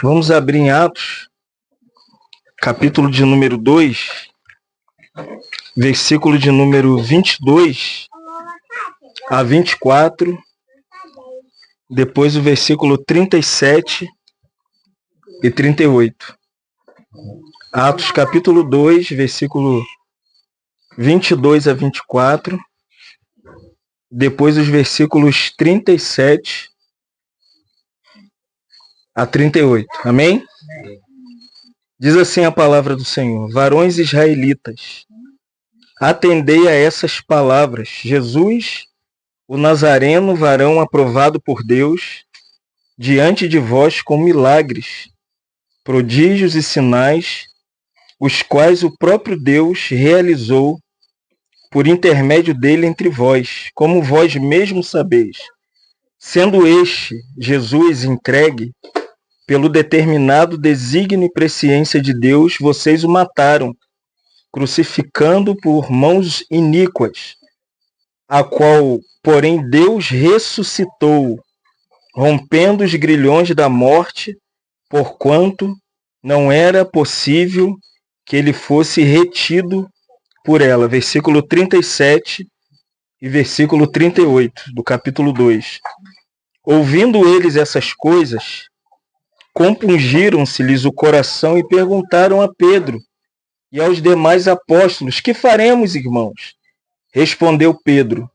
Vamos abrir em Atos, capítulo de número 2, versículo de número 22 a 24, depois o versículo 37 e 38. Atos, capítulo 2, versículo 22 a 24, depois os versículos 37 a 38. Amém? Diz assim a palavra do Senhor: varões israelitas, atendei a essas palavras. Jesus, o Nazareno, varão aprovado por Deus, diante de vós com milagres, prodígios e sinais, os quais o próprio Deus realizou por intermédio dele entre vós, como vós mesmos sabeis. Sendo este, Jesus, entregue pelo determinado desígnio e presciência de Deus, vocês o mataram, crucificando por mãos iníquas, a qual, porém, Deus ressuscitou, rompendo os grilhões da morte, porquanto não era possível que ele fosse retido por ela. Versículo 37 e versículo 38 do capítulo 2. Ouvindo eles essas coisas, compungiram-se-lhes o coração e perguntaram a Pedro e aos demais apóstolos: que faremos, irmãos? Respondeu Pedro: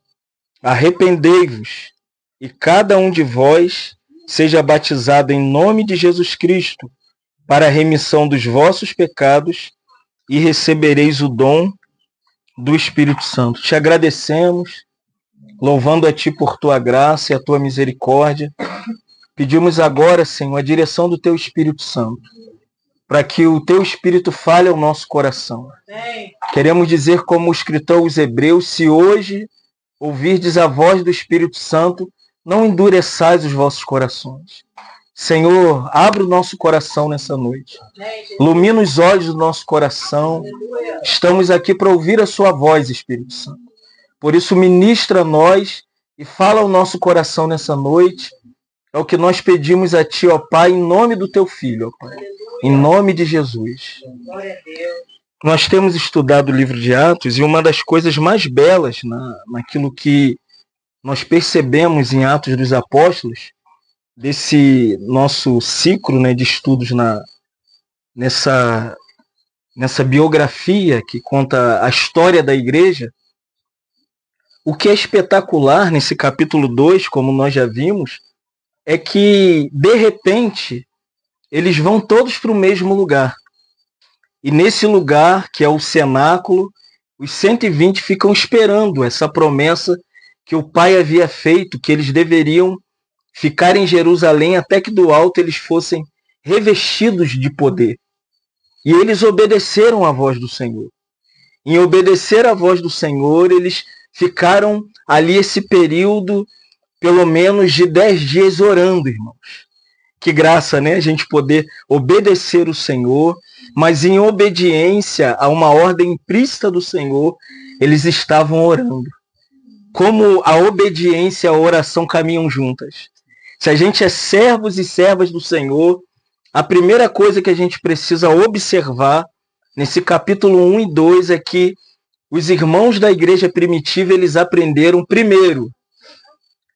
arrependei-vos, e cada um de vós seja batizado em nome de Jesus Cristo, para a remissão dos vossos pecados, e recebereis o dom do Espírito Santo. Te agradecemos, louvando a Ti por Tua graça e a Tua misericórdia. Pedimos agora, Senhor, a direção do Teu Espírito Santo, para que o Teu Espírito fale ao nosso coração. Queremos dizer, como o escritor aos Hebreus: se hoje ouvirdes a voz do Espírito Santo, não endureçais os vossos corações. Senhor, abre o nosso coração nessa noite. Ilumina os olhos do nosso coração. Estamos aqui para ouvir a Sua voz, Espírito Santo. Por isso, ministra a nós e fala ao nosso coração nessa noite. É o que nós pedimos a Ti, ó Pai, em nome do Teu Filho, ó Pai. Em nome de Jesus. Nós temos estudado o livro de Atos, e uma das coisas mais belas naquilo que nós percebemos em Atos dos Apóstolos, desse nosso ciclo, né, de estudos nessa biografia que conta a história da igreja, o que é espetacular nesse capítulo 2, como nós já vimos, é que, de repente, eles vão todos para o mesmo lugar. E nesse lugar, que é o cenáculo, os 120 ficam esperando essa promessa que o Pai havia feito, que eles deveriam ficar em Jerusalém até que do alto eles fossem revestidos de poder. E eles obedeceram à voz do Senhor. Em obedecer à voz do Senhor, eles ficaram ali esse período, pelo menos de 10 dias orando, irmãos. Que graça, né? A gente poder obedecer o Senhor, mas em obediência a uma ordem implícita do Senhor, eles estavam orando. Como a obediência e a oração caminham juntas. Se a gente é servos e servas do Senhor, a primeira coisa que a gente precisa observar nesse capítulo 1 e 2 é que os irmãos da igreja primitiva, eles aprenderam, primeiro,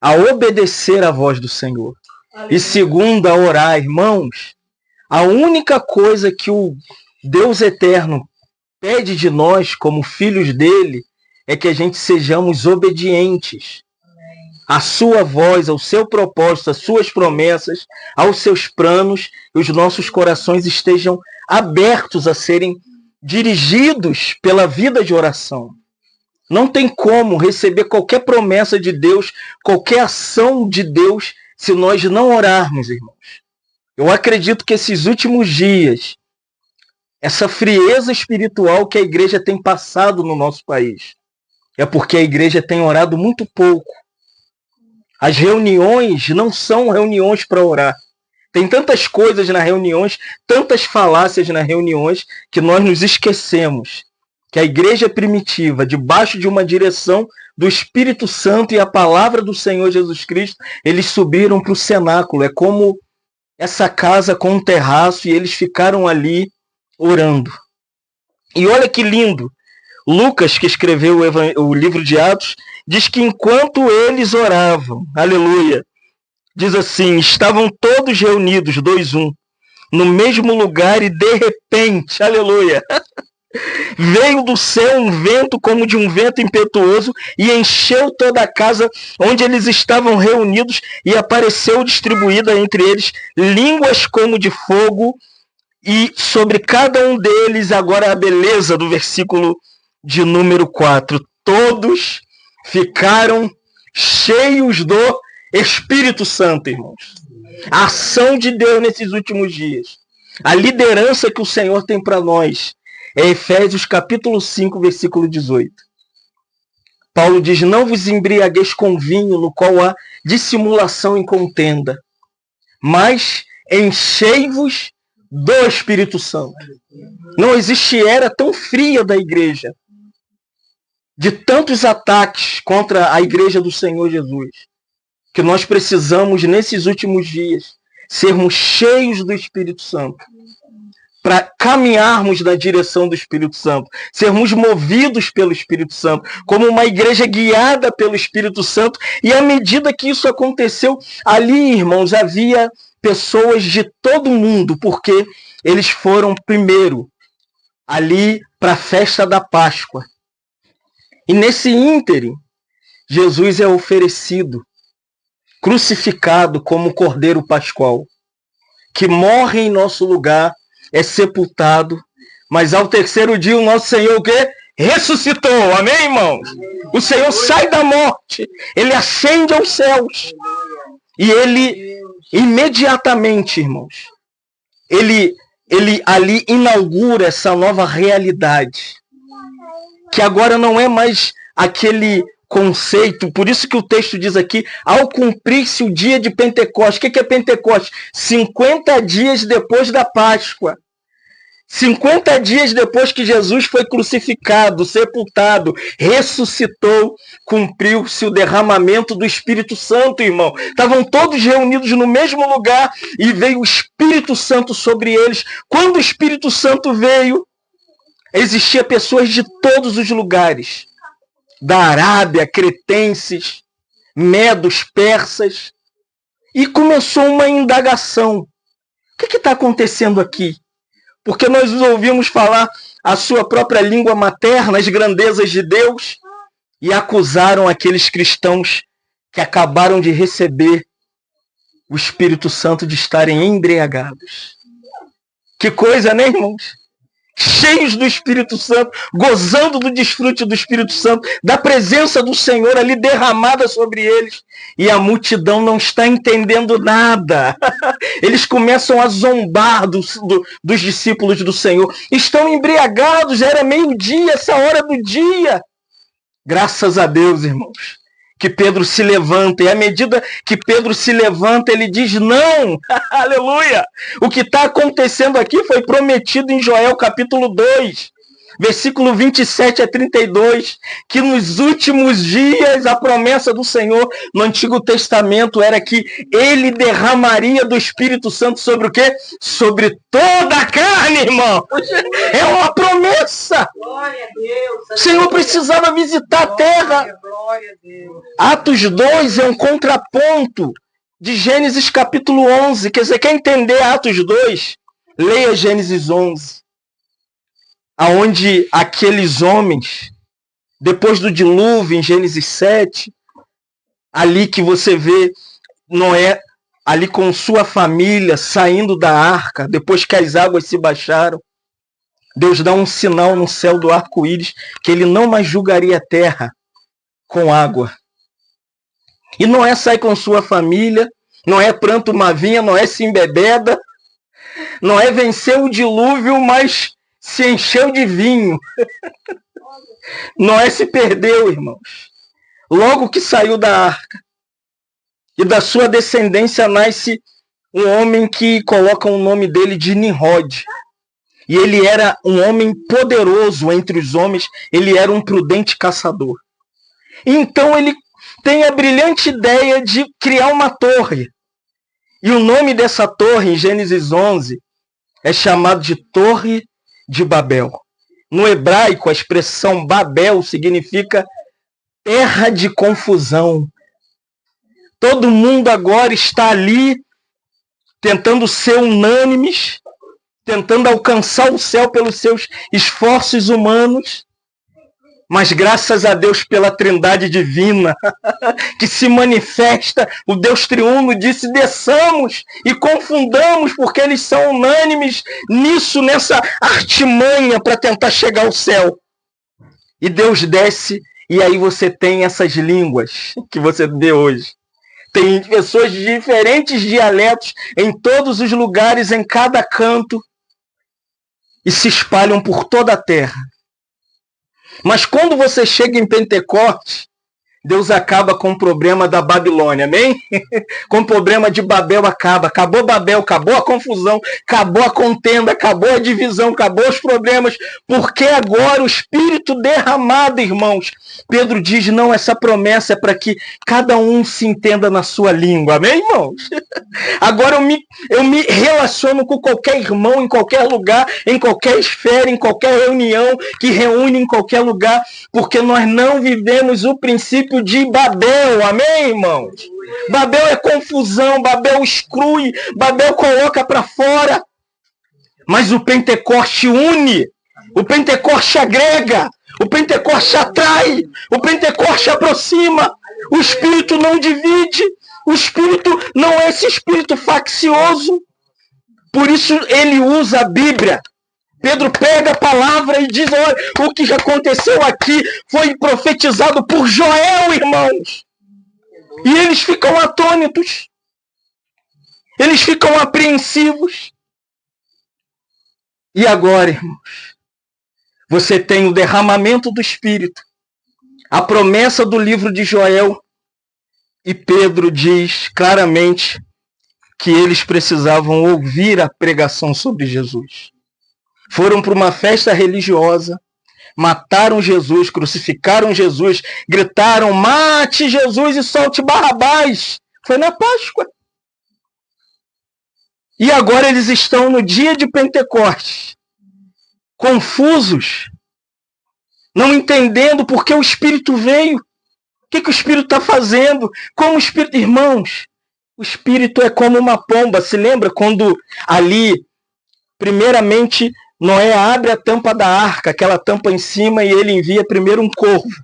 a obedecer à voz do Senhor. E segundo, a orar. Irmãos, a única coisa que o Deus eterno pede de nós, como filhos dele, é que a gente sejamos obedientes à sua voz, ao seu propósito, às suas promessas, aos seus planos, e os nossos corações estejam abertos a serem dirigidos pela vida de oração. Não tem como receber qualquer promessa de Deus, qualquer ação de Deus, se nós não orarmos, irmãos. Eu acredito que esses últimos dias, essa frieza espiritual que a igreja tem passado no nosso país, é porque a igreja tem orado muito pouco. As reuniões não são reuniões para orar. Tem tantas coisas nas reuniões, tantas falácias nas reuniões, que nós nos esquecemos que a igreja primitiva, debaixo de uma direção do Espírito Santo e a palavra do Senhor Jesus Cristo, eles subiram para o cenáculo. É como essa casa com um terraço e eles ficaram ali orando. E olha que lindo, Lucas, que escreveu o livro de Atos, diz que enquanto eles oravam, aleluia, diz assim, estavam todos reunidos, 2:1, no mesmo lugar e de repente, aleluia, veio do céu um vento como de um vento impetuoso e encheu toda a casa onde eles estavam reunidos e apareceu distribuída entre eles línguas como de fogo e sobre cada um deles, agora a beleza do versículo de número 4, todos ficaram cheios do Espírito Santo, irmãos. A ação de Deus nesses últimos dias, a liderança que o Senhor tem para nós, é Efésios capítulo 5, versículo 18. Paulo diz, não vos embriagueis com vinho, no qual há dissimulação e contenda, mas enchei-vos do Espírito Santo. Não existe era tão fria da igreja, de tantos ataques contra a igreja do Senhor Jesus, que nós precisamos, nesses últimos dias, sermos cheios do Espírito Santo, para caminharmos na direção do Espírito Santo, sermos movidos pelo Espírito Santo, como uma igreja guiada pelo Espírito Santo. E à medida que isso aconteceu, ali, irmãos, havia pessoas de todo mundo, porque eles foram primeiro ali para a festa da Páscoa. E nesse ínterim, Jesus é oferecido, crucificado como Cordeiro Pascual, que morre em nosso lugar, é sepultado, mas ao terceiro dia o nosso Senhor o quê? Ressuscitou, amém, irmãos? O Senhor sai da morte, ele ascende aos céus, e ele imediatamente, irmãos, ele ali inaugura essa nova realidade, que agora não é mais aquele conceito, por isso que o texto diz aqui, ao cumprir-se o dia de Pentecostes. O que é Pentecostes? 50 dias depois da Páscoa. 50 dias depois que Jesus foi crucificado, sepultado, ressuscitou, cumpriu-se o derramamento do Espírito Santo, irmão. Estavam todos reunidos no mesmo lugar e veio o Espírito Santo sobre eles. Quando o Espírito Santo veio, existiam pessoas de todos os lugares, da Arábia, cretenses, medos, persas, e começou uma indagação. O que está acontecendo aqui? Porque nós ouvimos falar a sua própria língua materna, as grandezas de Deus, e acusaram aqueles cristãos que acabaram de receber o Espírito Santo de estarem embriagados. Que coisa, né, irmãos? Cheios do Espírito Santo, gozando do desfrute do Espírito Santo, da presença do Senhor ali derramada sobre eles. E a multidão não está entendendo nada. Eles começam a zombar dos discípulos do Senhor. Estão embriagados, já era meio-dia, essa hora do dia. Graças a Deus, irmãos, que Pedro se levanta, e à medida que Pedro se levanta, ele diz não, aleluia, o que está acontecendo aqui foi prometido em Joel capítulo 2, versículo 27 a 32, que nos últimos dias a promessa do Senhor no Antigo Testamento era que ele derramaria do Espírito Santo sobre o quê? Sobre toda a carne, irmão. É uma promessa. Glória a Deus. O Senhor precisava visitar a terra. Glória a Deus. Atos 2 é um contraponto de Gênesis capítulo 11. Quer dizer, quer entender Atos 2? Leia Gênesis 11. Aonde aqueles homens, depois do dilúvio, em Gênesis 7, ali que você vê Noé ali com sua família saindo da arca, depois que as águas se baixaram, Deus dá um sinal no céu do arco-íris que ele não mais julgaria a terra com água. E Noé sai com sua família, Noé planta uma vinha, Noé se embebeda, Noé venceu o dilúvio, mas se encheu de vinho. Noé se perdeu, irmãos. Logo que saiu da arca. E da sua descendência nasce um homem que coloca o nome dele de Nimrod. E ele era um homem poderoso entre os homens, ele era um prudente caçador. Então ele tem a brilhante ideia de criar uma torre. E o nome dessa torre, em Gênesis 11, é chamado de Torre de Babel. No hebraico, a expressão Babel significa terra de confusão. Todo mundo agora está ali tentando ser unânimes, tentando alcançar o céu pelos seus esforços humanos. Mas graças a Deus pela Trindade Divina, que se manifesta, o Deus triuno disse, desçamos e confundamos, porque eles são unânimes nisso, nessa artimanha para tentar chegar ao céu. E Deus desce, e aí você tem essas línguas que você vê hoje. Tem pessoas de diferentes dialetos em todos os lugares, em cada canto, e se espalham por toda a terra. Mas quando você chega em Pentecostes, Deus acaba com o problema da Babilônia, amém? Com o problema de Babel acaba. Acabou Babel, acabou a confusão, acabou a contenda, acabou a divisão, acabou os problemas. Porque agora o Espírito derramado, irmãos. Pedro diz, não, essa promessa é para que cada um se entenda na sua língua, amém, irmãos? Agora eu me relaciono com qualquer irmão, em qualquer lugar, em qualquer esfera, em qualquer reunião, que reúne em qualquer lugar, porque nós não vivemos o princípio de Babel, amém, irmãos? Babel é confusão, Babel exclui, Babel coloca para fora. Mas o Pentecoste une, o Pentecoste agrega, o Pentecoste atrai, o Pentecoste aproxima, o Espírito não divide, o Espírito não é esse espírito faccioso. Por isso ele usa a Bíblia. Pedro pega a palavra e diz, olha, o que já aconteceu aqui foi profetizado por Joel, irmãos. E eles ficam atônitos. Eles ficam apreensivos. E agora, irmãos, você tem o derramamento do Espírito, a promessa do livro de Joel, e Pedro diz claramente que eles precisavam ouvir a pregação sobre Jesus. Foram para uma festa religiosa, mataram Jesus, crucificaram Jesus, gritaram, mate Jesus e solte Barrabás. Foi na Páscoa. E agora eles estão no dia de Pentecostes, confusos, não entendendo por que o Espírito veio, o que o Espírito está fazendo, como o Espírito... Irmãos, o Espírito é como uma pomba. Se lembra quando ali, primeiramente, Noé abre a tampa da arca, aquela tampa em cima, e ele envia primeiro um corvo,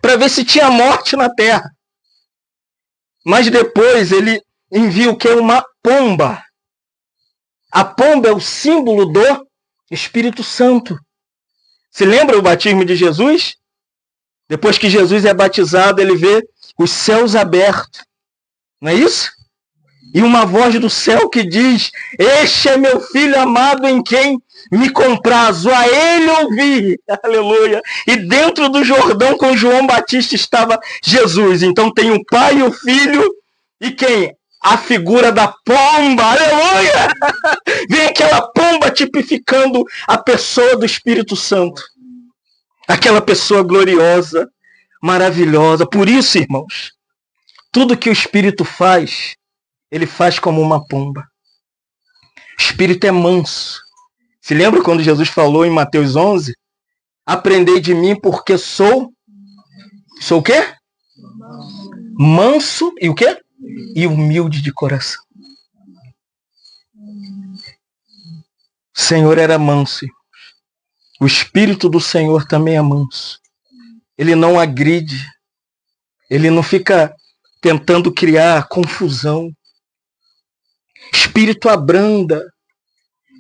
para ver se tinha morte na terra. Mas depois ele envia o que? Uma pomba. A pomba é o símbolo do Espírito Santo. Se lembra o batismo de Jesus? Depois que Jesus é batizado, ele vê os céus abertos. Não é isso? E uma voz do céu que diz, este é meu filho amado em quem me comprazo, a ele ouvi. Aleluia. E dentro do Jordão com João Batista estava Jesus. Então tem o Pai e o Filho e quem? A figura da pomba. Aleluia. Vem aquela pomba tipificando a pessoa do Espírito Santo. Aquela pessoa gloriosa, maravilhosa. Por isso, irmãos, tudo que o Espírito faz, ele faz como uma pomba. O Espírito é manso. Se lembra quando Jesus falou em Mateus 11? Aprendei de mim porque sou o quê? Manso e o quê? E humilde de coração. O Senhor era manso. O Espírito do Senhor também é manso. Ele não agride. Ele não fica tentando criar confusão. Espírito abranda.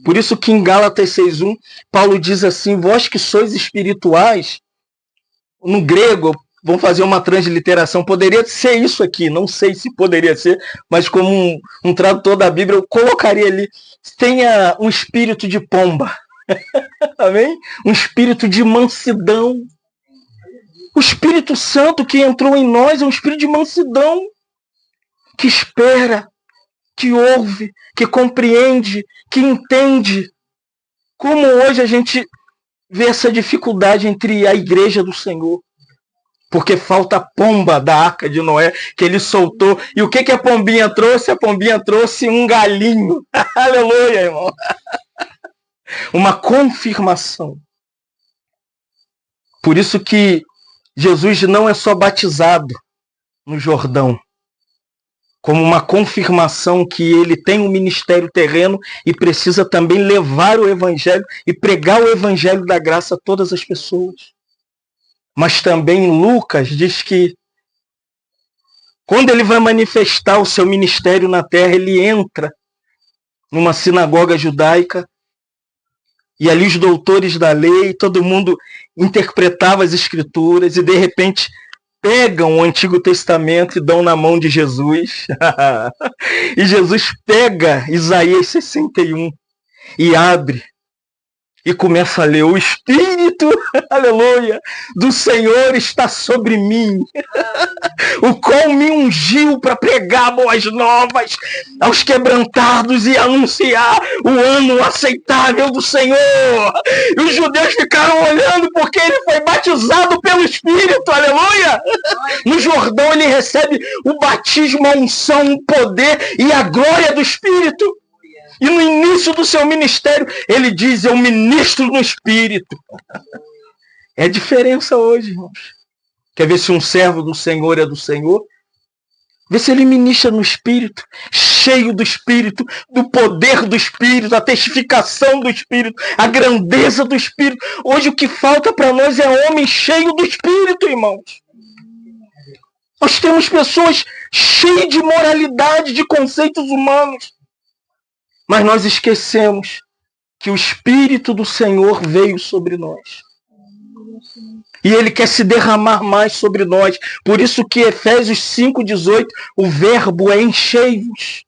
Por isso que em Gálatas 6:1, Paulo diz assim, vós que sois espirituais, no grego, vamos fazer uma transliteração, poderia ser isso aqui, não sei se poderia ser, mas como um tradutor da Bíblia, eu colocaria ali, tenha um espírito de pomba. Amém? Um espírito de mansidão. O Espírito Santo que entrou em nós é um espírito de mansidão, que espera, que ouve, que compreende, que entende. Como hoje a gente vê essa dificuldade entre a igreja do Senhor. Porque falta a pomba da Arca de Noé que ele soltou. E o que a pombinha trouxe? A pombinha trouxe um galinho. Aleluia, irmão. Uma confirmação. Por isso que Jesus não é só batizado no Jordão, como uma confirmação que ele tem um ministério terreno e precisa também levar o evangelho e pregar o evangelho da graça a todas as pessoas. Mas também Lucas diz que quando ele vai manifestar o seu ministério na terra, ele entra numa sinagoga judaica e ali os doutores da lei, todo mundo interpretava as escrituras e de repente pegam o Antigo Testamento e dão na mão de Jesus. E Jesus pega Isaías 61 e abre e começa a ler: o Espírito, aleluia, do Senhor está sobre mim, o qual me ungiu para pregar boas novas aos quebrantados e anunciar o ano aceitável do Senhor. E os judeus ficaram olhando porque ele foi batizado pelo Espírito, aleluia. No Jordão ele recebe o batismo, a unção, o poder e a glória do Espírito. E no início do seu ministério, ele diz: eu ministro no Espírito. É a diferença hoje, irmãos. Quer ver se um servo do Senhor é do Senhor? Vê se ele ministra no Espírito, cheio do Espírito, do poder do Espírito, a testificação do Espírito, a grandeza do Espírito. Hoje o que falta para nós é homem cheio do Espírito, irmãos. Nós temos pessoas cheias de moralidade, de conceitos humanos. Mas nós esquecemos que o Espírito do Senhor veio sobre nós. E ele quer se derramar mais sobre nós. Por isso que Efésios 5,18, o verbo é enchei-vos.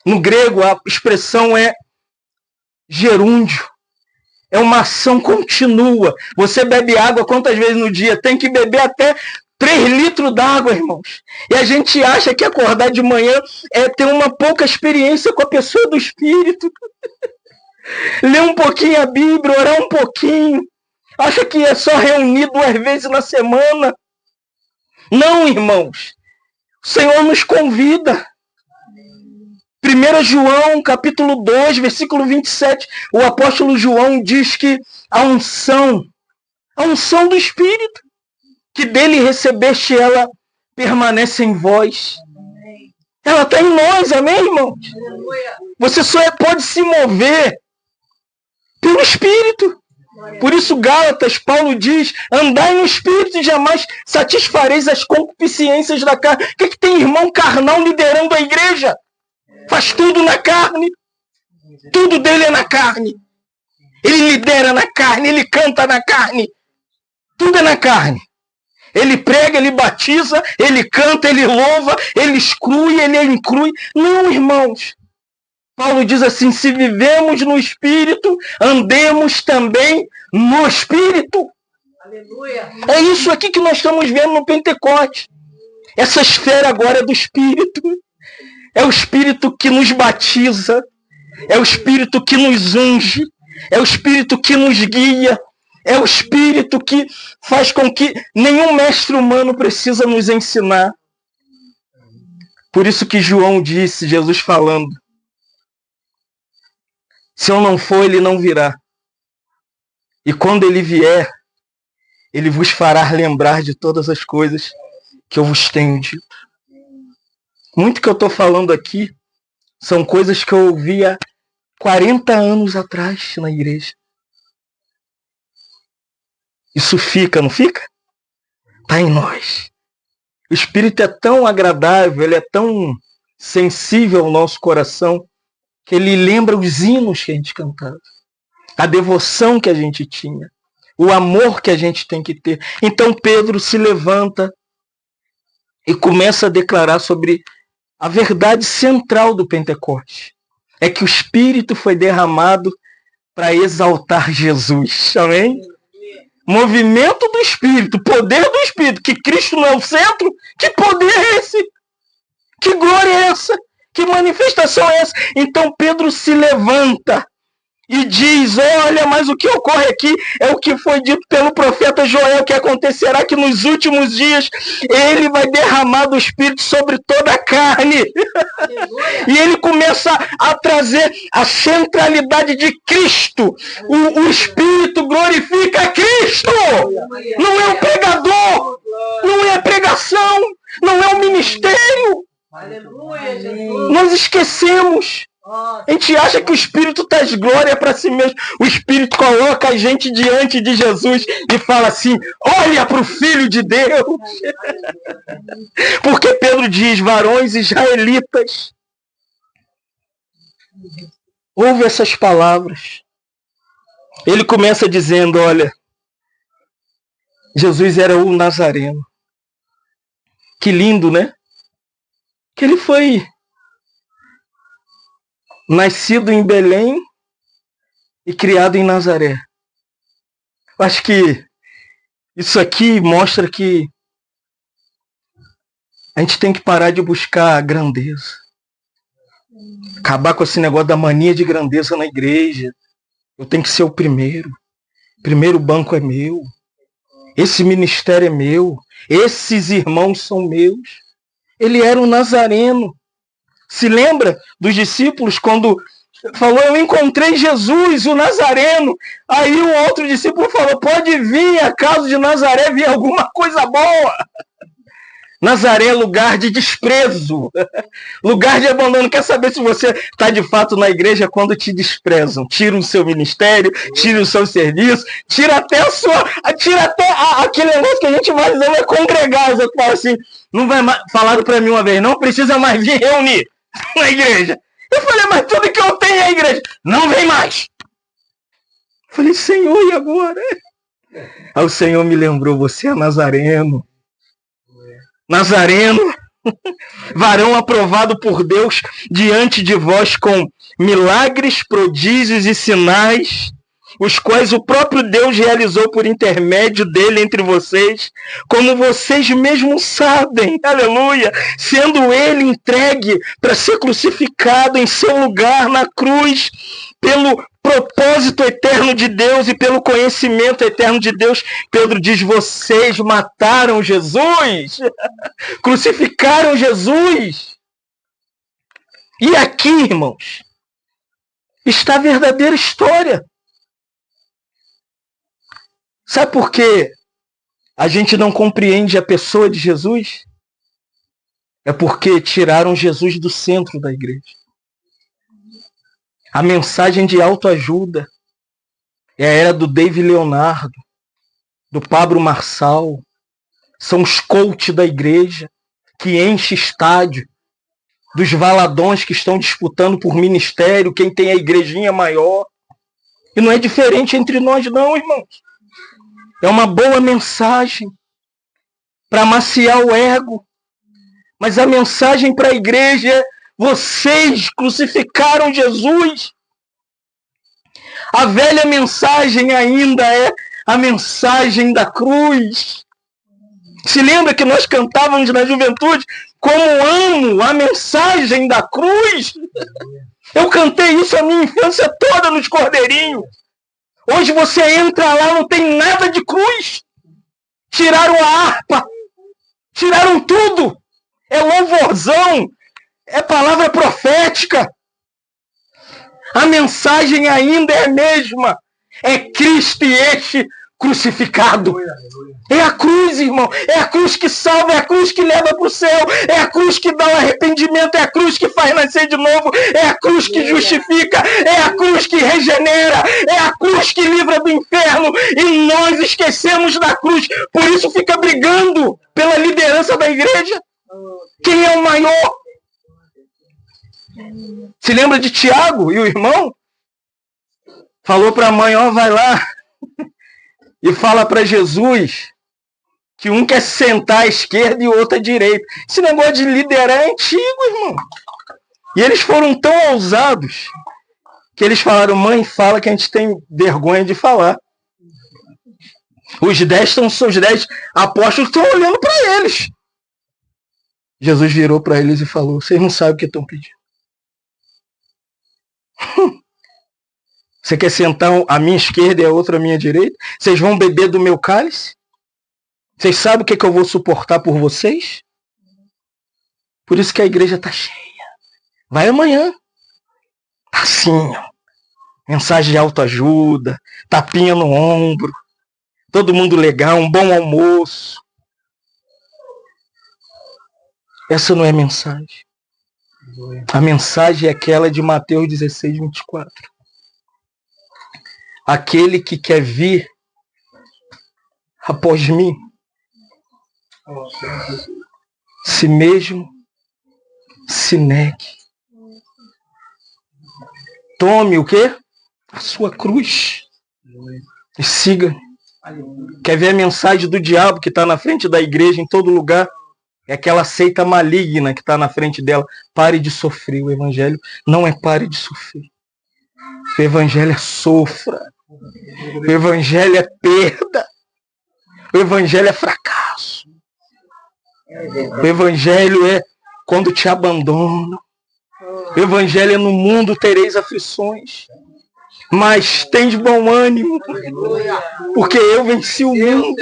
No grego a expressão é gerúndio. É uma ação contínua. Você bebe água quantas vezes no dia? Tem que beber até 3 litros d'água, irmãos. E a gente acha que acordar de manhã é ter uma pouca experiência com a pessoa do Espírito. Ler um pouquinho a Bíblia, orar um pouquinho. Acha que é só reunir 2 vezes na semana. Não, irmãos. O Senhor nos convida. 1 João, capítulo 2, versículo 27, o apóstolo João diz que a unção do Espírito, que dele recebeste, ela permanece em vós. Ela está em nós, amém, irmãos? Você só pode se mover pelo Espírito. Por isso, Gálatas, Paulo diz: andai no Espírito e jamais satisfareis as concupiscências da carne. O que tem irmão carnal liderando a igreja? Faz tudo na carne. Tudo dele é na carne. Ele lidera na carne, ele canta na carne. Tudo é na carne. Ele prega, ele batiza, ele canta, ele louva, ele exclui, ele inclui. Não, irmãos. Paulo diz assim: se vivemos no Espírito, andemos também no Espírito. Aleluia. É isso aqui que nós estamos vendo no Pentecoste. Essa esfera agora é do Espírito. É o Espírito que nos batiza. É o Espírito que nos unge. É o Espírito que nos guia. É o Espírito que faz com que nenhum mestre humano precisa nos ensinar. Por isso que João disse, Jesus falando: se eu não for, ele não virá. E quando ele vier, ele vos fará lembrar de todas as coisas que eu vos tenho dito. Muito que eu estou falando aqui são coisas que eu ouvi há 40 anos atrás na igreja. Isso fica, não fica? Está em nós. O Espírito é tão agradável, ele é tão sensível ao nosso coração, que ele lembra os hinos que a gente cantava, a devoção que a gente tinha, o amor que a gente tem que ter. Então Pedro se levanta e começa a declarar sobre a verdade central do Pentecoste. É que o Espírito foi derramado para exaltar Jesus. Amém? Movimento do Espírito, poder do Espírito, que Cristo não é o centro. Que poder é esse? Que glória é essa? Que manifestação é essa? Então Pedro se levanta e diz: olha, mas o que ocorre aqui é o que foi dito pelo profeta Joel, que acontecerá que nos últimos dias ele vai derramar do Espírito sobre toda a carne. E ele começa a trazer a centralidade de Cristo. O Espírito glorifica Cristo. Não é o pregador, não é a pregação, não é o ministério. Aleluia, Jesus. Nós esquecemos. A gente acha que o Espírito traz glória para si mesmo. O Espírito coloca a gente diante de Jesus e fala assim: olha para o Filho de Deus. Porque Pedro diz: varões israelitas, ouve essas palavras. Ele começa dizendo: olha, Jesus era o Nazareno. Que lindo, né? Que ele foi nascido em Belém e criado em Nazaré. Eu acho que isso aqui mostra que a gente tem que parar de buscar a grandeza. Acabar com esse negócio da mania de grandeza na igreja. Eu tenho que ser o primeiro. O primeiro banco é meu. Esse ministério é meu. Esses irmãos são meus. Ele era um nazareno. Se lembra dos discípulos quando falou: eu encontrei Jesus, o Nazareno. Aí o outro discípulo falou: pode vir, acaso de Nazaré vir alguma coisa boa. Nazaré é lugar de desprezo, lugar de abandono. Quer saber se você está de fato na igreja quando te desprezam? Tira o seu ministério, tira o seu serviço, tira até aquele negócio que a gente mais ama é congregar. Você fala assim: não vai mais, falaram para mim uma vez, não precisa mais vir reunir na igreja. Eu falei: mas tudo que eu tenho é a igreja. Não vem mais. Eu falei: Senhor, e agora? Aí o Senhor me lembrou: você é nazareno. Nazareno, varão aprovado por Deus diante de vós com milagres, prodígios e sinais, os quais o próprio Deus realizou por intermédio dele entre vocês, como vocês mesmos sabem, aleluia, sendo ele entregue para ser crucificado em seu lugar na cruz, pelo propósito eterno de Deus e pelo conhecimento eterno de Deus. Pedro diz: vocês mataram Jesus, crucificaram Jesus. E aqui, irmãos, está a verdadeira história. Sabe por que a gente não compreende a pessoa de Jesus? É porque tiraram Jesus do centro da igreja. A mensagem de autoajuda é a era do David Leonardo, do Pablo Marçal. São os coaches da igreja que enche estádio, dos valadões que estão disputando por ministério, quem tem a igrejinha maior. E não é diferente entre nós não, irmãos. É uma boa mensagem para amaciar o ego. Mas a mensagem para a igreja é: vocês crucificaram Jesus. A velha mensagem ainda é a mensagem da cruz. Se lembra que nós cantávamos na juventude: como amo a mensagem da cruz? Eu cantei isso a minha infância toda nos cordeirinhos. Hoje você entra lá, não tem nada de cruz. Tiraram a harpa, tiraram tudo. É louvorzão, é palavra profética. A mensagem ainda é a mesma. É Cristo e este crucificado. É a cruz, irmão. É a cruz que salva, é a cruz que leva para o céu, é a cruz que dá o arrependimento, é a cruz que faz nascer de novo, é a cruz que justifica, é a cruz que regenera, é a cruz que livra do inferno. E nós esquecemos da cruz. Por isso fica brigando pela liderança da igreja. Quem é o maior? Se lembra de Tiago e o irmão? Falou para a mãe: ó, vai lá e fala para Jesus que um quer sentar à esquerda e o outro à direita. Esse negócio de liderar é antigo, irmão. E eles foram tão ousados que eles falaram: mãe, fala que a gente tem vergonha de falar. Os 10 apóstolos estão olhando para eles. Jesus virou para eles e falou: vocês não sabem o que estão pedindo. Você quer sentar à minha esquerda e a outra à minha direita? Vocês vão beber do meu cálice? Vocês sabem o que eu vou suportar por vocês? Por isso que a igreja está cheia. Vai amanhã. Tá assim, ó. Mensagem de autoajuda, tapinha no ombro, todo mundo legal, um bom almoço. Essa não é a mensagem. A mensagem é aquela de Mateus 16, 24. Aquele que quer vir após mim, si mesmo se negue. Tome o quê? A sua cruz. E siga. Quer ver a mensagem do diabo que está na frente da igreja em todo lugar? É aquela seita maligna que está na frente dela. Pare de sofrer. O evangelho não é pare de sofrer. O evangelho é sofra. O evangelho é perda. O evangelho é fracasso. O evangelho é quando te abandonam. O evangelho é no mundo tereis aflições. Mas tem de bom ânimo, porque eu venci o mundo.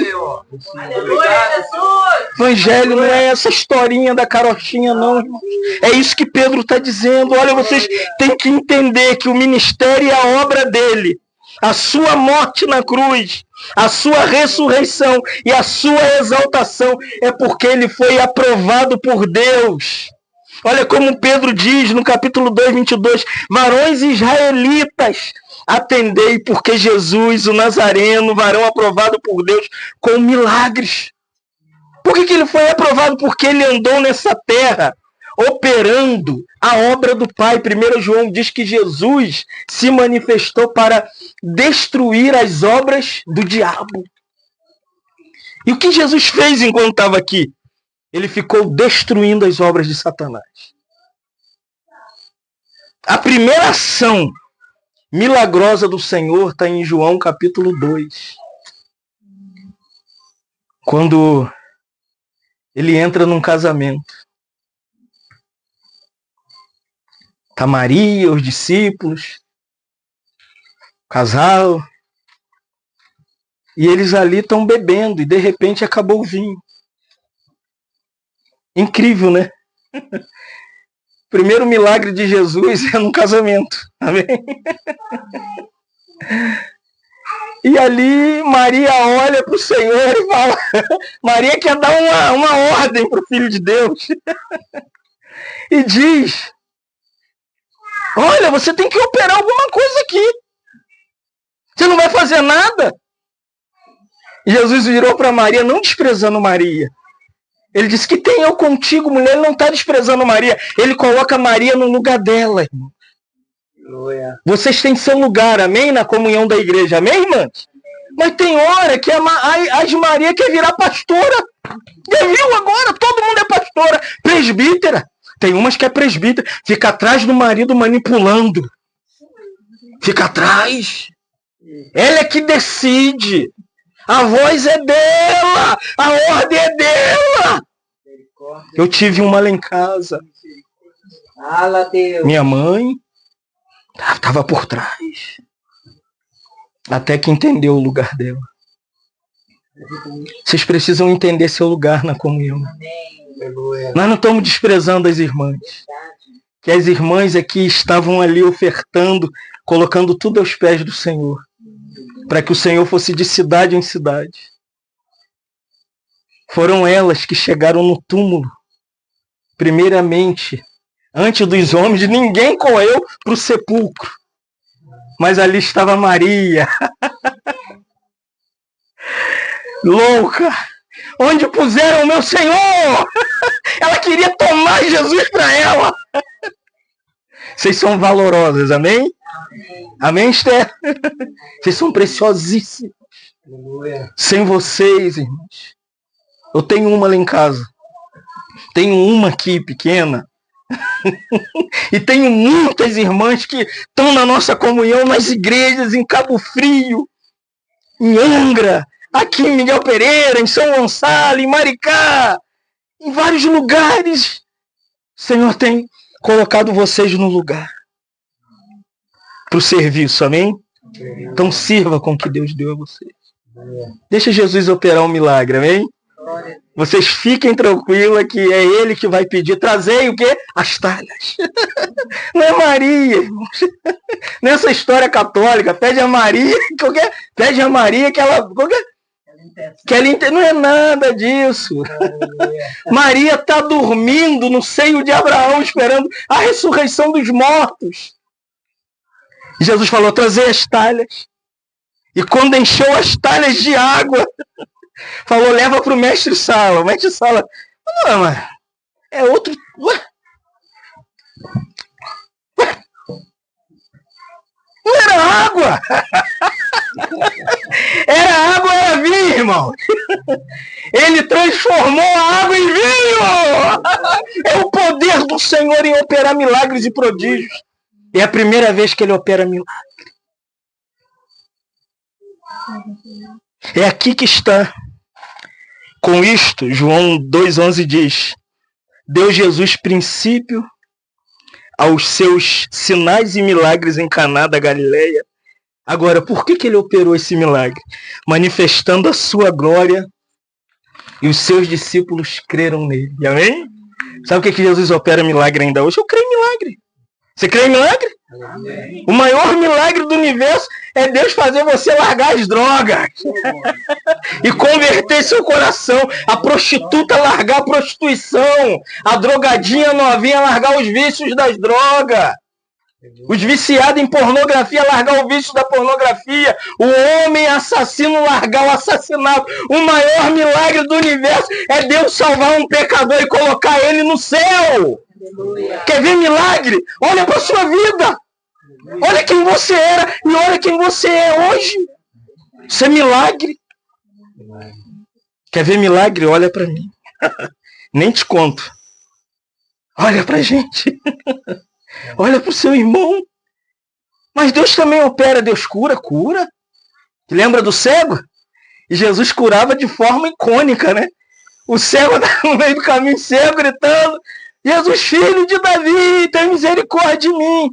O evangelho não é essa historinha da carochinha, não, irmão. É isso que Pedro está dizendo. Olha, vocês têm que entender que o ministério e a obra dele, a sua morte na cruz, a sua ressurreição e a sua exaltação é porque ele foi aprovado por Deus. Olha como Pedro diz no capítulo 2, 22, varões israelitas, atendei, porque Jesus, o Nazareno, varão aprovado por Deus com milagres. Por que ele foi aprovado? Porque ele andou nessa terra, operando a obra do Pai. 1 João diz que Jesus se manifestou para destruir as obras do diabo. E o que Jesus fez enquanto estava aqui? Ele ficou destruindo as obras de Satanás. A primeira ação milagrosa do Senhor está em João capítulo 2. Quando ele entra num casamento. Está Maria, os discípulos, o casal. E eles ali estão bebendo e de repente acabou o vinho. Incrível, né? Primeiro milagre de Jesus é num casamento. Amém? E ali Maria olha para o Senhor e fala... Maria quer dar uma ordem para o Filho de Deus. E diz... Olha, você tem que operar alguma coisa aqui. Você não vai fazer nada? E Jesus virou para Maria, não desprezando Maria. Ele disse que tem eu contigo, mulher. Ele não está desprezando Maria. Ele coloca Maria no lugar dela, irmão. Vocês têm seu lugar, amém? Na comunhão da igreja, amém, irmãs? Mas tem hora que as Maria quer virar pastora. Já viu agora? Todo mundo é pastora. Presbítera. Tem umas que é presbítera. Fica atrás do marido manipulando. Fica atrás. Ela é que decide. A voz é dela. A ordem é dela. Eu tive uma lá em casa. Minha mãe estava por trás. Até que entendeu o lugar dela. Vocês precisam entender seu lugar na comunhão. Nós não estamos desprezando as irmãs. Que as irmãs aqui estavam ali ofertando, colocando tudo aos pés do Senhor. Para que o Senhor fosse de cidade em cidade. Foram elas que chegaram no túmulo. Primeiramente, antes dos homens, ninguém correu para o sepulcro. Mas ali estava Maria. Louca. Onde puseram o meu Senhor? Ela queria tomar Jesus para ela. Vocês são valorosas, amém? Amém, Esther? Vocês são preciosíssimos. Sem vocês, irmãos. Eu tenho uma lá em casa. Tenho uma aqui, pequena. E tenho muitas irmãs que estão na nossa comunhão, nas igrejas, em Cabo Frio, em Angra, aqui em Miguel Pereira, em São Gonçalo, em Maricá, em vários lugares. O Senhor tem colocado vocês no lugar para o serviço, amém? Então sirva com o que Deus deu a vocês. Deixa Jesus operar um milagre, amém? Vocês fiquem tranquilos que é Ele que vai pedir. Trazei o quê? As talhas. Não é Maria, irmãos. Nessa história católica, pede a Maria, pede a Maria que ela... não é nada disso. Maria está dormindo no seio de Abraão, esperando a ressurreição dos mortos. E Jesus falou, trazei as talhas. E quando encheu as talhas de água, falou, leva para o mestre Sala. O mestre Sala, não, mas é outro... Não era água! Era água, era vinho, irmão! Ele transformou a água em vinho! É o poder do Senhor em operar milagres e prodígios. É a primeira vez que ele opera milagre. É aqui que está. Com isto, João 2,11 diz, deu Jesus princípio aos seus sinais e milagres em Caná da Galileia. Agora, por que ele operou esse milagre? Manifestando a sua glória, e os seus discípulos creram nele. Amém? Sabe o que Jesus opera milagre ainda hoje? Eu creio em milagre. Você crê em milagre? Amém. O maior milagre do universo é Deus fazer você largar as drogas e converter seu coração. A prostituta largar a prostituição, a drogadinha novinha largar os vícios das drogas, os viciados em pornografia largar o vício da pornografia, o homem assassino largar o assassinato. O maior milagre do universo é Deus salvar um pecador e colocar ele no céu. Quer ver milagre? Olha para sua vida. Olha quem você era e olha quem você é hoje. Isso é milagre. Quer ver milagre? Olha para mim. Nem te conto. Olha pra gente. Olha pro seu irmão. Mas Deus também opera. Deus cura. Lembra do cego? E Jesus curava de forma icônica, né? O cego no meio do caminho, cego, gritando, Jesus, filho de Davi, tem misericórdia de mim.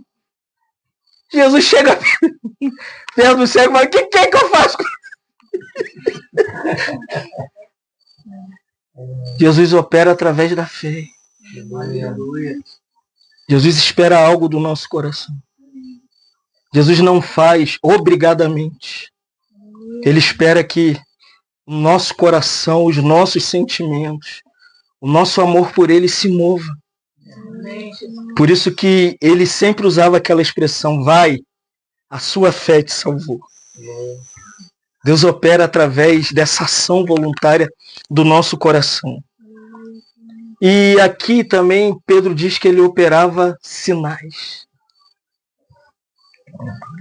Jesus chega perto do cego e fala, o que é que eu faço? Jesus opera através da fé. Jesus espera algo do nosso coração. Jesus não faz obrigadamente. Ele espera que o nosso coração, os nossos sentimentos, o nosso amor por ele se mova. Por isso que ele sempre usava aquela expressão, vai, a sua fé te salvou. Deus opera através dessa ação voluntária do nosso coração. E aqui também Pedro diz que ele operava sinais.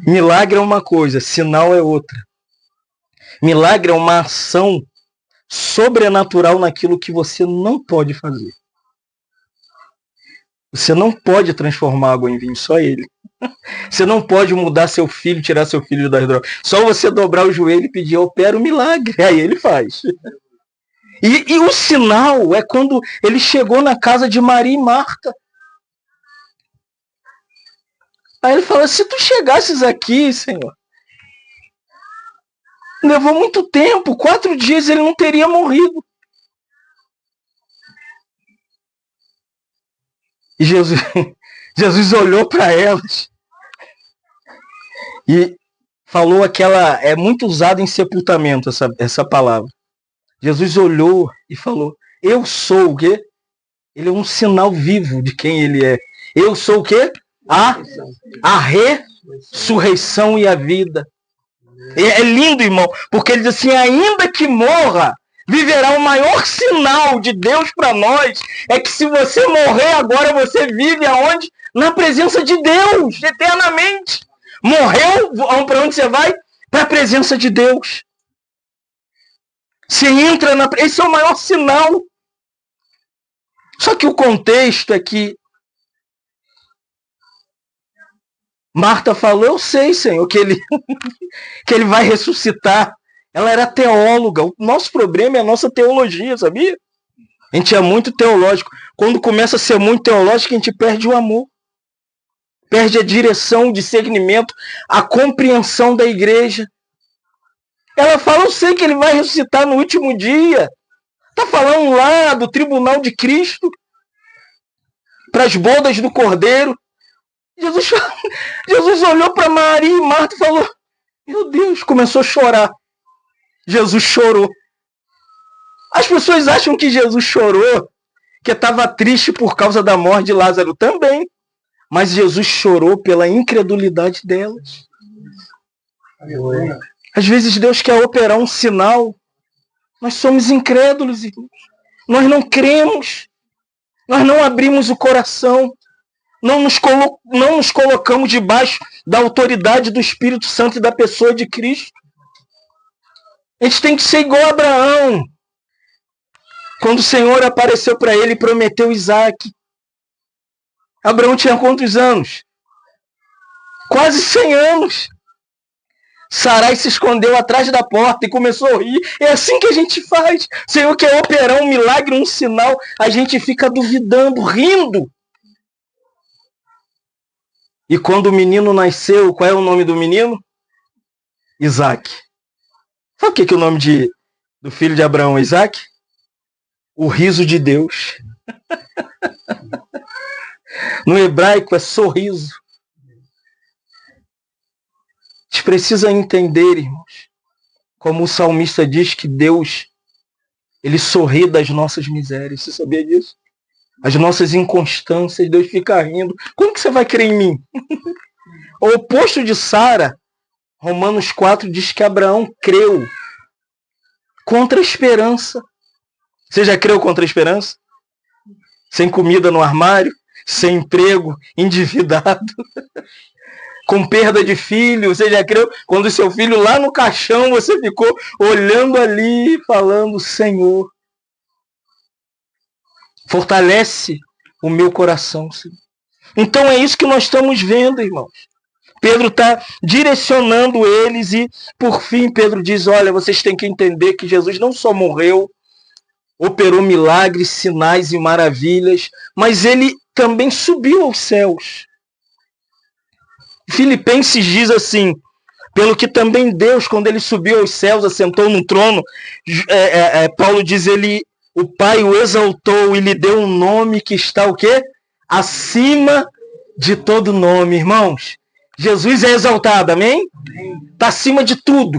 Milagre é uma coisa, sinal é outra. Milagre é uma ação sobrenatural naquilo que você não pode fazer. Você não pode transformar água em vinho, só ele. Você não pode mudar seu filho, tirar seu filho das drogas. Só você dobrar o joelho e pedir, opera o milagre. Aí ele faz. E o sinal é quando ele chegou na casa de Maria e Marta. Aí ele fala, se tu chegasses aqui, Senhor, levou muito tempo, 4 dias ele não teria morrido. E Jesus olhou para elas e falou aquela, é muito usada em sepultamento essa palavra. Jesus olhou e falou, eu sou o quê? Ele é um sinal vivo de quem ele é. Eu sou o quê? A ressurreição e a vida. É lindo, irmão, porque ele diz assim, ainda que morra, viverá. O maior sinal de Deus para nós é que se você morrer agora, você vive aonde? Na presença de Deus, eternamente. Morreu, para onde você vai? Para a presença de Deus. Você entra na... Esse é o maior sinal. Só que o contexto é que Marta falou, eu sei, Senhor, que ele vai ressuscitar. Ela era teóloga. O nosso problema é a nossa teologia, sabia? A gente é muito teológico. Quando começa a ser muito teológico, a gente perde o amor. perde a direção, o discernimento, a compreensão da igreja. Ela fala, eu sei que ele vai ressuscitar no último dia. Está falando lá do tribunal de Cristo, para as bodas do Cordeiro. Jesus olhou para Maria e Marta e falou, meu Deus, começou a chorar. Jesus chorou. As pessoas acham que Jesus chorou, que estava triste por causa da morte de Lázaro também. Mas Jesus chorou pela incredulidade delas. Às vezes Deus quer operar um sinal. Nós somos incrédulos, irmãos. Nós não cremos. Nós não abrimos o coração. Não nos colocamos debaixo da autoridade do Espírito Santo e da pessoa de Cristo. A gente tem que ser igual a Abraão. Quando o Senhor apareceu para ele e prometeu Isaac. Abraão tinha quantos anos? Quase 100 anos. Sarai se escondeu atrás da porta e começou a rir. É assim que a gente faz. O Senhor quer operar um milagre, um sinal. A gente fica duvidando, rindo. E quando o menino nasceu, qual é o nome do menino? Isaac. Sabe o que é o nome do filho de Abraão, Isaac? O riso de Deus. No hebraico é sorriso. A gente precisa entender, irmãos, como o salmista diz que Deus, ele sorri das nossas misérias. Você sabia disso? As nossas inconstâncias, Deus fica rindo. Como que você vai crer em mim? O oposto de Sara, Romanos 4 diz que Abraão creu contra a esperança. Você já creu contra a esperança? Sem comida no armário, sem emprego, endividado, com perda de filho. Você já creu? Quando o seu filho lá no caixão, você ficou olhando ali, falando, Senhor, fortalece o meu coração, Senhor. Então é isso que nós estamos vendo, irmãos. Pedro está direcionando eles e, por fim, Pedro diz, olha, vocês têm que entender que Jesus não só morreu, operou milagres, sinais e maravilhas, mas ele também subiu aos céus. Filipenses diz assim, pelo que também Deus, quando ele subiu aos céus, assentou no trono, Paulo diz, o Pai o exaltou e lhe deu um nome que está o quê? Acima de todo nome, irmãos. Jesus é exaltado, amém? Está acima de tudo.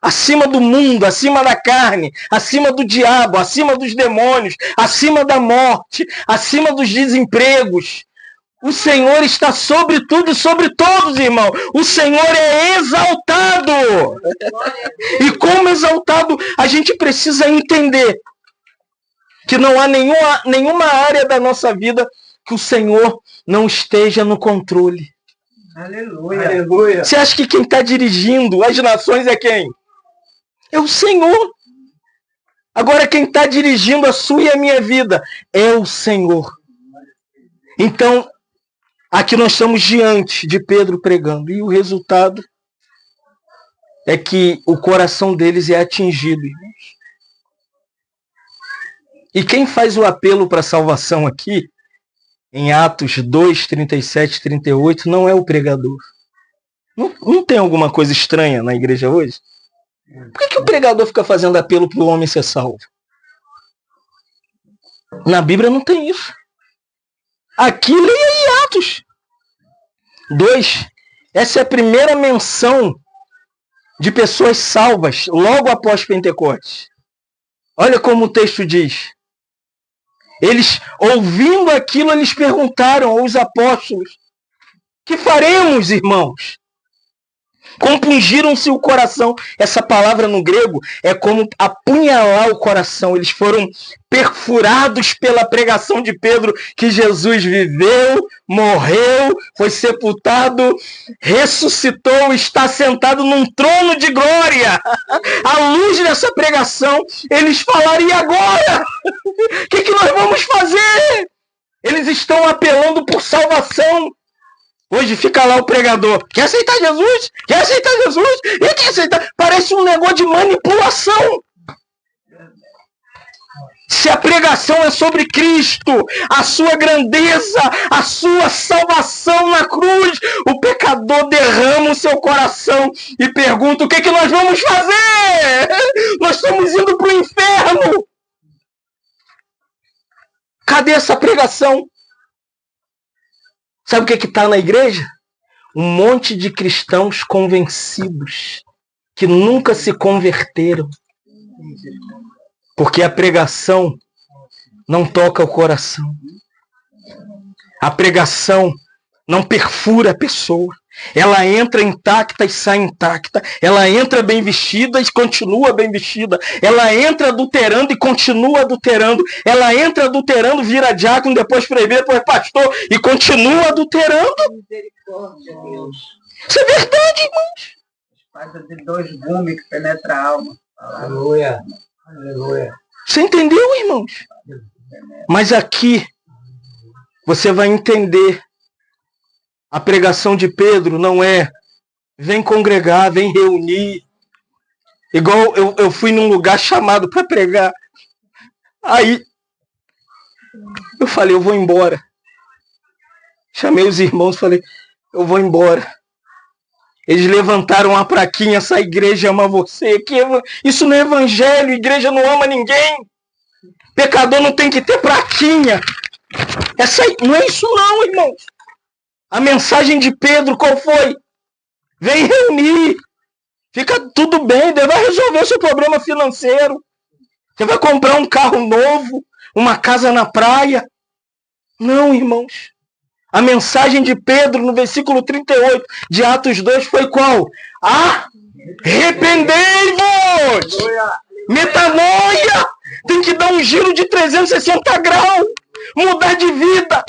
Acima do mundo, acima da carne, acima do diabo, acima dos demônios, acima da morte, acima dos desempregos. O Senhor está sobre tudo e sobre todos, irmão. O Senhor é exaltado. E como exaltado, a gente precisa entender que não há nenhuma área da nossa vida que o Senhor não esteja no controle. Aleluia. Aleluia. Você acha que quem está dirigindo as nações é quem? É o Senhor. Agora quem está dirigindo a sua e a minha vida é o Senhor. Então, aqui nós estamos diante de Pedro pregando. E o resultado é que o coração deles é atingido, irmãos. E quem faz o apelo para a salvação aqui, em Atos 2, 37, 38, não é o pregador. Não tem alguma coisa estranha na igreja hoje? Por que o pregador fica fazendo apelo para o homem ser salvo? Na Bíblia não tem isso. Aqui leia em Atos 2. Essa é a primeira menção de pessoas salvas logo após Pentecostes. Olha como o texto diz. Eles, ouvindo aquilo, eles perguntaram aos apóstolos, que faremos, irmãos? Compungiram-se o coração. Essa palavra no grego é como apunhalar o coração. Eles foram perfurados pela pregação de Pedro que Jesus viveu, morreu, foi sepultado, ressuscitou, está sentado num trono de glória. À luz dessa pregação, eles falaram, e agora? O que nós vamos fazer? Eles estão apelando por salvação. Hoje fica lá o pregador. Quer aceitar Jesus? Quer aceitar Jesus? E quer aceitar? Parece um negócio de manipulação. Se a pregação é sobre Cristo, a sua grandeza, a sua salvação na cruz, o pecador derrama o seu coração e pergunta: o que é que nós vamos fazer? Nós estamos indo para o inferno. Cadê essa pregação? Sabe o que está na igreja? Um monte de cristãos convencidos que nunca se converteram. Porque a pregação não toca o coração. A pregação não perfura a pessoa. Ela entra intacta e sai intacta. Ela entra bem vestida e continua bem vestida. Ela entra adulterando e continua adulterando. Ela entra adulterando, vira diácono, depois presbítero, depois pastor e continua adulterando. Misericórdia, Deus. Isso é verdade, irmãos. Espada de dois gumes que penetra a alma. Aleluia. Aleluia. Você entendeu, irmãos? Mas aqui você vai entender. A pregação de Pedro não é vem congregar, vem reunir. Igual eu fui num lugar chamado para pregar. Aí eu falei, eu vou embora. Chamei os irmãos e falei, eu vou embora. Eles levantaram a plaquinha, essa igreja ama você. Isso não é evangelho, igreja não ama ninguém. Pecador não tem que ter plaquinha. Não é isso não, irmãos. A mensagem de Pedro qual foi? Vem reunir. Fica tudo bem, Deus vai resolver o seu problema financeiro. Você vai comprar um carro novo, uma casa na praia. Não, irmãos. A mensagem de Pedro no versículo 38 de Atos 2 foi qual? Arrependei-vos! Metanoia! Tem que dar um giro de 360 graus. Mudar de vida.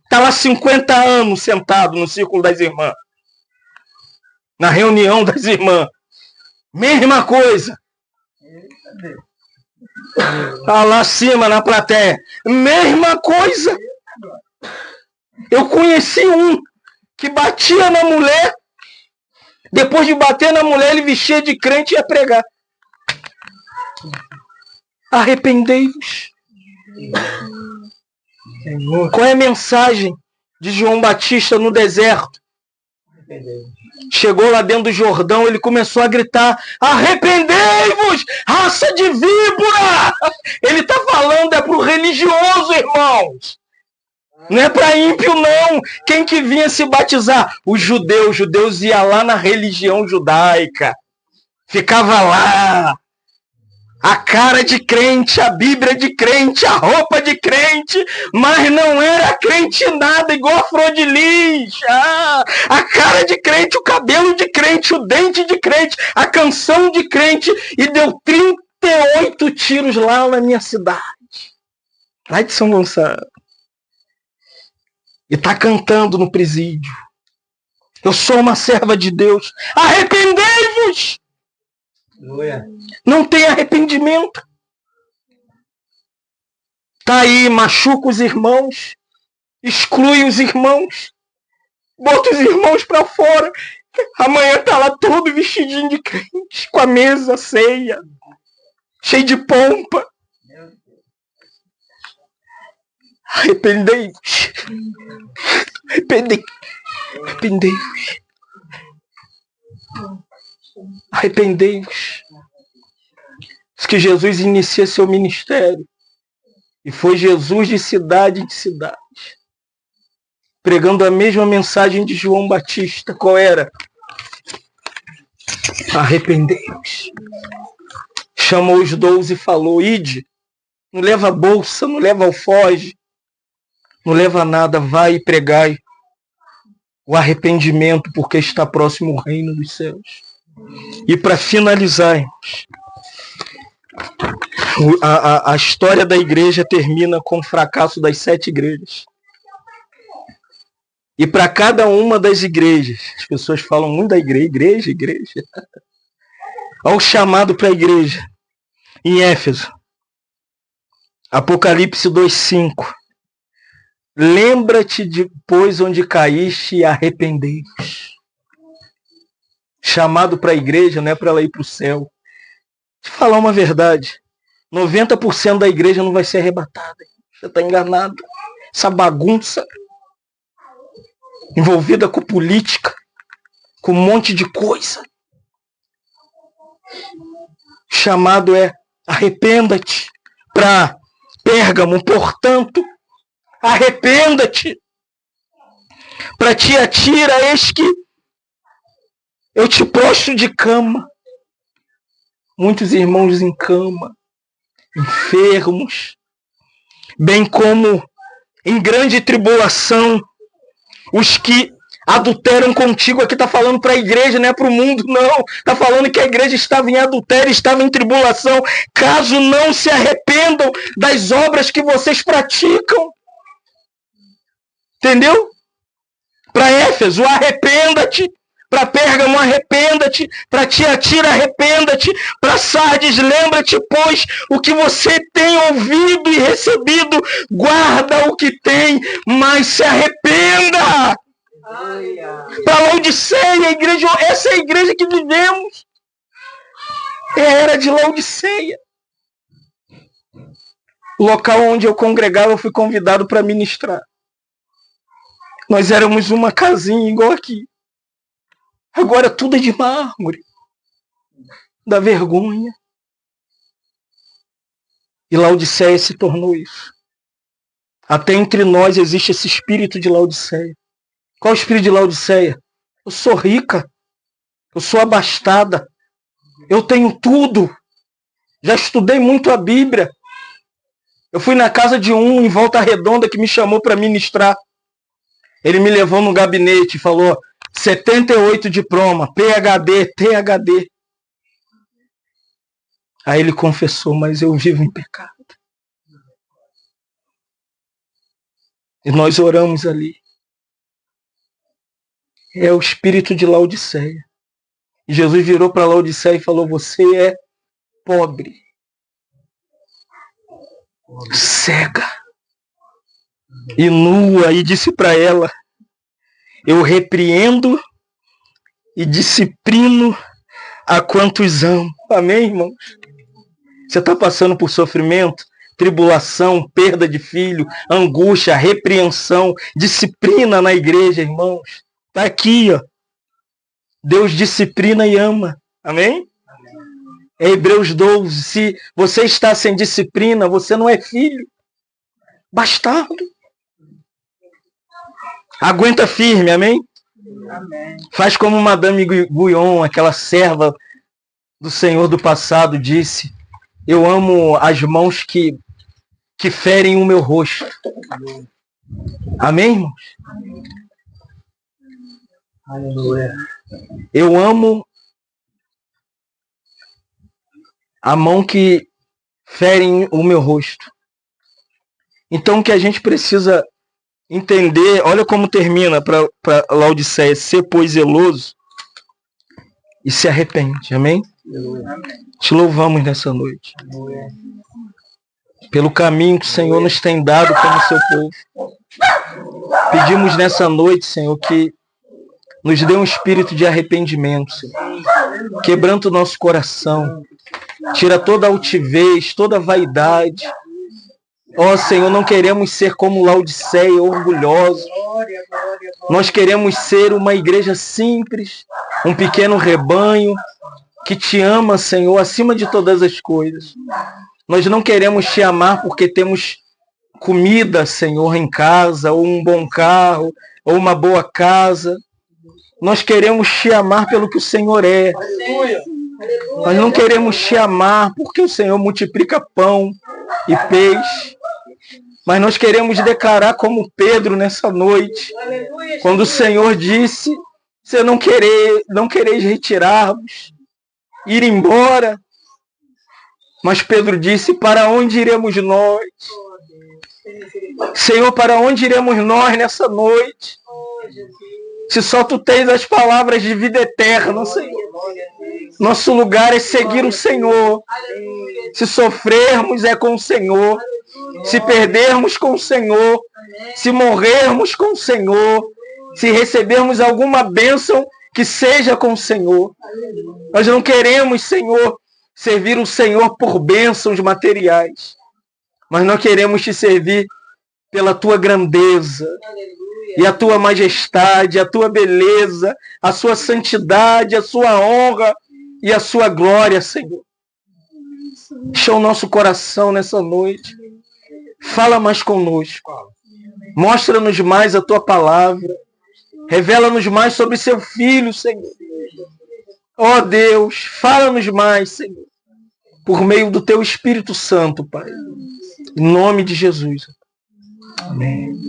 Está lá 50 anos sentado no círculo das irmãs. Na reunião das irmãs. Mesma coisa. Está lá acima na plateia. Mesma coisa. Eu conheci um que batia na mulher. Depois de bater na mulher, ele vestia de crente e ia pregar. Arrependei-vos. Qual é a mensagem de João Batista no deserto? Chegou lá dentro do Jordão, ele começou a gritar: arrependei-vos, raça de víbora! Ele está falando é para o religioso, irmãos. Não é para ímpio, não. Quem que vinha se batizar? Os judeus iam lá na religião judaica. Ficava lá. A cara de crente, a Bíblia de crente, a roupa de crente, mas não era crente nada, igual a flor de lis. A cara de crente, o cabelo de crente, o dente de crente, a canção de crente, e deu 38 tiros lá na minha cidade, lá de São Gonçalo. E tá cantando no presídio: eu sou uma serva de Deus, arrependei-vos! Não tem arrependimento. Tá aí, machuca os irmãos, exclui os irmãos, bota os irmãos para fora. Amanhã tá lá todo vestidinho de crente, com a mesa, a ceia, cheio de pompa. Arrependei-vos. Arrependei-vos. Arrependei-vos. Diz que Jesus inicia seu ministério. E foi Jesus de cidade em cidade, pregando a mesma mensagem de João Batista. Qual era? Arrependei-vos. Chamou os 12 e falou: ide. Não leva bolsa, não leva alforje, não leva nada. Vai e pregai o arrependimento, porque está próximo o reino dos céus. E para finalizar, a história da igreja termina com o fracasso das 7 igrejas. E para cada uma das igrejas, as pessoas falam muito da igreja. Olha o chamado para a igreja. Em Éfeso, Apocalipse 2:5. Lembra-te depois onde caíste e arrependei-vos. Chamado para a igreja não é para ela ir para o céu. Deixa eu falar uma verdade. 90% da igreja não vai ser arrebatada. Você está enganado. Essa bagunça envolvida com política, com um monte de coisa. Chamado é arrependa-te para Pérgamo, portanto, arrependa-te. Para Tiatira, eis que eu te postro de cama. Muitos irmãos em cama, enfermos, bem como em grande tribulação, os que adulteram contigo. Aqui está falando para a igreja, não é para o mundo, não. Está falando que a igreja estava em adultério, estava em tribulação, caso não se arrependam das obras que vocês praticam. Entendeu? Para Éfeso, arrependa-te. Para Pérgamo, arrependa-te. Para Tiatira, arrependa-te. Para Sardes, lembra-te, pois, o que você tem ouvido e recebido, guarda o que tem, mas se arrependa. Para Laodiceia, a igreja, essa é a igreja que vivemos. É a era de Laodiceia. O local onde eu congregava, eu fui convidado para ministrar. Nós éramos uma casinha igual aqui. Agora tudo é de mármore. Dá vergonha. E Laodiceia se tornou isso. Até entre nós existe esse espírito de Laodiceia. Qual é o espírito de Laodiceia? Eu sou rica. Eu sou abastada. Eu tenho tudo. Já estudei muito a Bíblia. Eu fui na casa de um em Volta Redonda que me chamou para ministrar. Ele me levou no gabinete e falou: 78 diploma, PhD, ThD. Aí ele confessou: mas eu vivo em pecado. E nós oramos ali. É o espírito de Laodiceia. E Jesus virou para Laodiceia e falou: você é pobre, cega e nua. E disse para ela: eu repreendo e disciplino a quantos amo. Amém, irmãos? Você está passando por sofrimento, tribulação, perda de filho, angústia, repreensão, disciplina na igreja, irmãos. Está aqui, ó. Deus disciplina e ama. Amém? É Hebreus 12. Se você está sem disciplina, você não é filho. Bastardo. Aguenta firme, amém? Amém. Faz como Madame Guyon, aquela serva do Senhor do passado, disse: eu amo as mãos que ferem o meu rosto. Amém, irmãos? Aleluia. Eu amo a mão que ferem o meu rosto. Então o que a gente precisa entender, olha como termina para Laodiceia: ser, pois, zeloso e se arrepende. Amém? Amém. Te louvamos nessa noite. Amém. Pelo caminho que o Senhor nos tem dado como seu povo. Pedimos nessa noite, Senhor, que nos dê um espírito de arrependimento, Senhor. Quebranta o nosso coração. Tira toda a altivez, toda a vaidade. Ó Senhor, não queremos ser como Laodiceia, orgulhosos. Nós queremos ser uma igreja simples, um pequeno rebanho que te ama, Senhor, acima de todas as coisas. Nós não queremos te amar porque temos comida, Senhor, em casa, ou um bom carro, ou uma boa casa. Nós queremos te amar pelo que o Senhor é. Nós não queremos te amar porque o Senhor multiplica pão e peixe. Mas nós queremos declarar como Pedro nessa noite, quando o Senhor disse: você não quereis retirar-vos, ir embora. Mas Pedro disse: para onde iremos nós? Senhor, para onde iremos nós nessa noite? Se só tu tens as palavras de vida eterna, Senhor. Nosso lugar é seguir o Senhor. Se sofrermos é com o Senhor. Se perdermos com o Senhor. Se morrermos com o Senhor. Se recebermos alguma bênção, que seja com o Senhor. Nós não queremos, Senhor, servir o Senhor por bênçãos materiais, mas nós queremos te servir pela tua grandeza e a tua majestade, a tua beleza, a sua santidade, a sua honra e a sua glória, Senhor. Enche o nosso coração nessa noite. Fala mais conosco. Mostra-nos mais a tua palavra. Revela-nos mais sobre seu Filho, Senhor. Ó Deus, fala-nos mais, Senhor. Por meio do teu Espírito Santo, Pai. Em nome de Jesus. Amém.